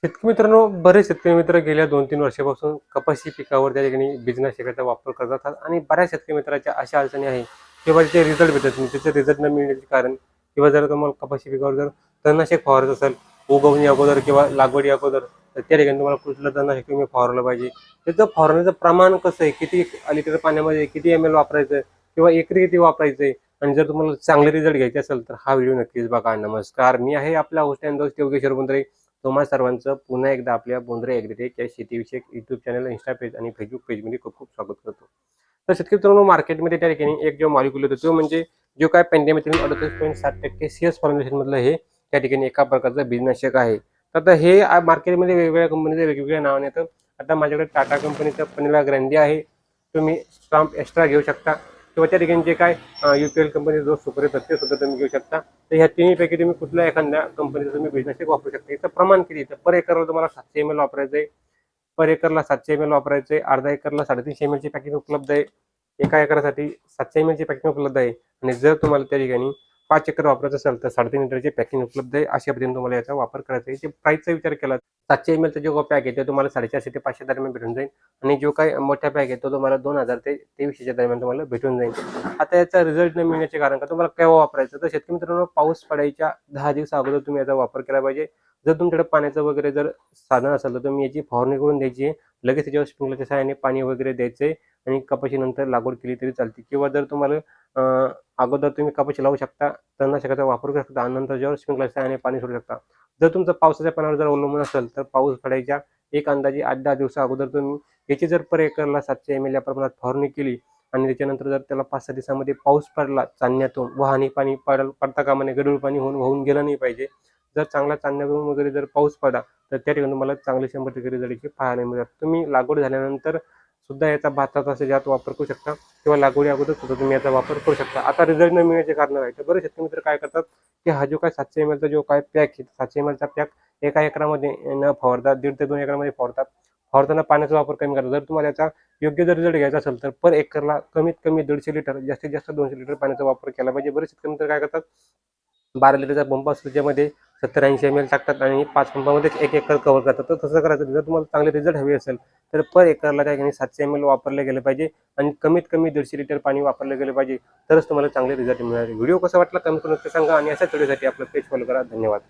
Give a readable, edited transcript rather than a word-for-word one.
शेतकरी मित्रांनो, बरेच शेतकरी मित्र गेल्या 2-3 वर्षापासून कपाशी पिकावर त्या ठिकाणी बिजनेसचा वापर करतात आणि बऱ्याच शेतकरी मित्राच्या अशा अडचणी आहे किंवा त्याचे रिझल्ट भेटत नाही. त्याचे रिझल्ट न मिळण्याचे कारण किंवा जर तुम्हाला कपाशी पिकावर जर तणनाशक फवारायचं असेल, उगवणी अगोदर किंवा लागवडी अगोदर, तर त्या ठिकाणी तुम्हाला कुठलं तणनाशक तुम्ही फवारलं पाहिजे. त्याचं फवारण्याचं प्रमाण कसं आहे, किती लिटर पाण्यामध्ये किती ml वापरायचं किंवा एकरी किती वापरायचं आणि जर तुम्हाला चांगले रिझल्ट घ्यायचे असेल तर हा व्हिडिओ नक्कीच बघा. नमस्कार, मी आहे आपला होस्ट अँड दोस्त योगेश्वर बोंद्रे. तुम्हा सर्वांचं पुन्हा एकदा आपल्या बोंद्रे ॲग्रीटेक या शेतीविषयक यूट्यूब चॅनल, इन्स्टा पेज आणि फेसबुक पेजमध्ये खूप खूप स्वागत करतो. तर शेतकरी मित्रांनो, मार्केटमध्ये त्या ठिकाणी एक जो मॉलिक्युल होतो तो म्हणजे जो काय पेंडिमिथिलिन 38.7% CS फॉर्म्युलेशन मधलं हे त्या ठिकाणी एका प्रकारचं बिजनाशक आहे. तर आता हे मार्केटमध्ये वेगवेगळ्या कंपनीचे वेगवेगळ्या नावाने येतं. आता माझ्याकडे टाटा कंपनीचं पनिला ग्रँडी आहे, तुम्ही स्टॉम्प एक्स्ट्रा घेऊ शकता किंवा त्या ठिकाणी जे काय UPL कंपनी जो सुपर येतात ते सुद्धा तुम्ही घेऊ शकता. तर ह्या तिन्हीपैकी तुम्ही कुठल्या एखाद्या कंपनीचं तुम्ही बिजनेस वापरू शकता. याचं प्रमाण किती तर पर एकरला तुम्हाला 700 ml वापरायचं आहे. पर एकरला 700 ml वापरायचं आहे. अर्धा एकरला 350 ml ची पॅकिंग उपलब्ध आहे. एका एकरासाठी 700 ml ची पॅकिंग उपलब्ध आहे आणि जर तुम्हाला त्या ठिकाणी 5 एकर वापरायचं असेल तर 3.5 लिटरची पॅकिंग उपलब्ध आहे. अशा पद्धतीने तुम्हाला याचा वापर करायचा आहे. प्राईसचा विचार केला 700 ml चा जो पॅक आहे ते तुम्हाला 450 ते 500 दरम्यान भेटून जाईल आणि जो काही मोठा पॅक आहे तो तुम्हाला 2000 ते 2300 दरम्यान तुम्हाला भेटून जाईल. आता याचा रिझल्ट न मिळण्याचे कारण का तुम्हाला केव्हा वापरायचं तर शेतकरी मित्रांनो, पाऊस पडायच्या 10 दिवसा अगोदर तुम्ही याचा वापर केला पाहिजे. जर तुमच्याकडे पाण्याचं वगैरे जर साधन असेल तर तुम्ही याची फवारणी करून द्यायची. लगेच त्याच्यावर स्प्रिंकलरच्या सहाय्याने पाणी वगैरे द्यायचंय आणि कपाशी नंतर लागवड केली तरी चालते किंवा जर तुम्हाला अगोदर तुम्ही कपाशी लावू शकता, तणनाशकाचा वापर करू शकता आणि नंतर जेव्हा स्प्रिंकलरच्या सहाय्याने पाणी सोडू शकता. जर तुमचं पावसाच्या पाण्यावर जर अवलंबून असेल तर पाऊस पडायच्या एक अंदाजे 8-10 दिवसा अगोदर तुम्ही याची जर पर एकरला 700 ml या प्रमाणात फवारणी केली आणि त्याच्यानंतर जर त्याला 5-6 दिवसामध्ये पाऊस पडला चांदण्यातून, वाहणी पाणी पडता कामा नये, गढूळ पाणी होऊन वाहून गेलं नाही पाहिजे. जर चांगला चांदण्यावरून वगैरे जर पाऊस पडला तर त्या ठिकाणी तुम्हाला चांगले 100% रिझल्ट पाहायला मिळतात. तुम्ही लागवड झाल्यानंतर सुद्धा याचा भाताचा ज्यात वापर करू शकता किंवा लागवडी अगोदर सुद्धा तुम्ही याचा वापर करू शकता. आता रिझल्ट न मिळण्याचे कारण आहे तर बरेच शेतकरी मित्र काय करतात की हा जो काय 700 ml चा जो काय पॅक आहे, 700 ml चा पॅक एका एकरामध्ये न फवारता 1.5 ते 2 एकरामध्ये फवारतात. फवारताना पाण्याचा वापर कमी करा. जर तुम्हाला याचा योग्य जर रिझल्ट घ्यायचा असेल तर पर एकरला कमीत कमी 150 लिटर, जास्तीत जास्त 200 लिटर पाण्याचा वापर केला पाहिजे. बरेच शेतकरी मित्र काय करतात, 12 लिटरचा पंप असतो त्याच्यामध्ये 70-80 ml टाकतात आणि 5 पंपामध्येच 1 एकर कव्हर करतात. तर तसं करायचं. जर तुम्हाला चांगले रिझल्ट हवे असेल तर पर एकरला त्या ठिकाणी 700 ml वापरले गेले पाहिजे आणि कमीत कमी 150 लिटर पाणी वापरले गेले पाहिजे. तरच तुम्हाला चांगले रिझल्ट मिळणार. व्हिडिओ कसा वाटला कमेंट करून नक्की सांगा आणि अशाच व्हिडिओसाठी आपलं पेज फॉलो करा. धन्यवाद.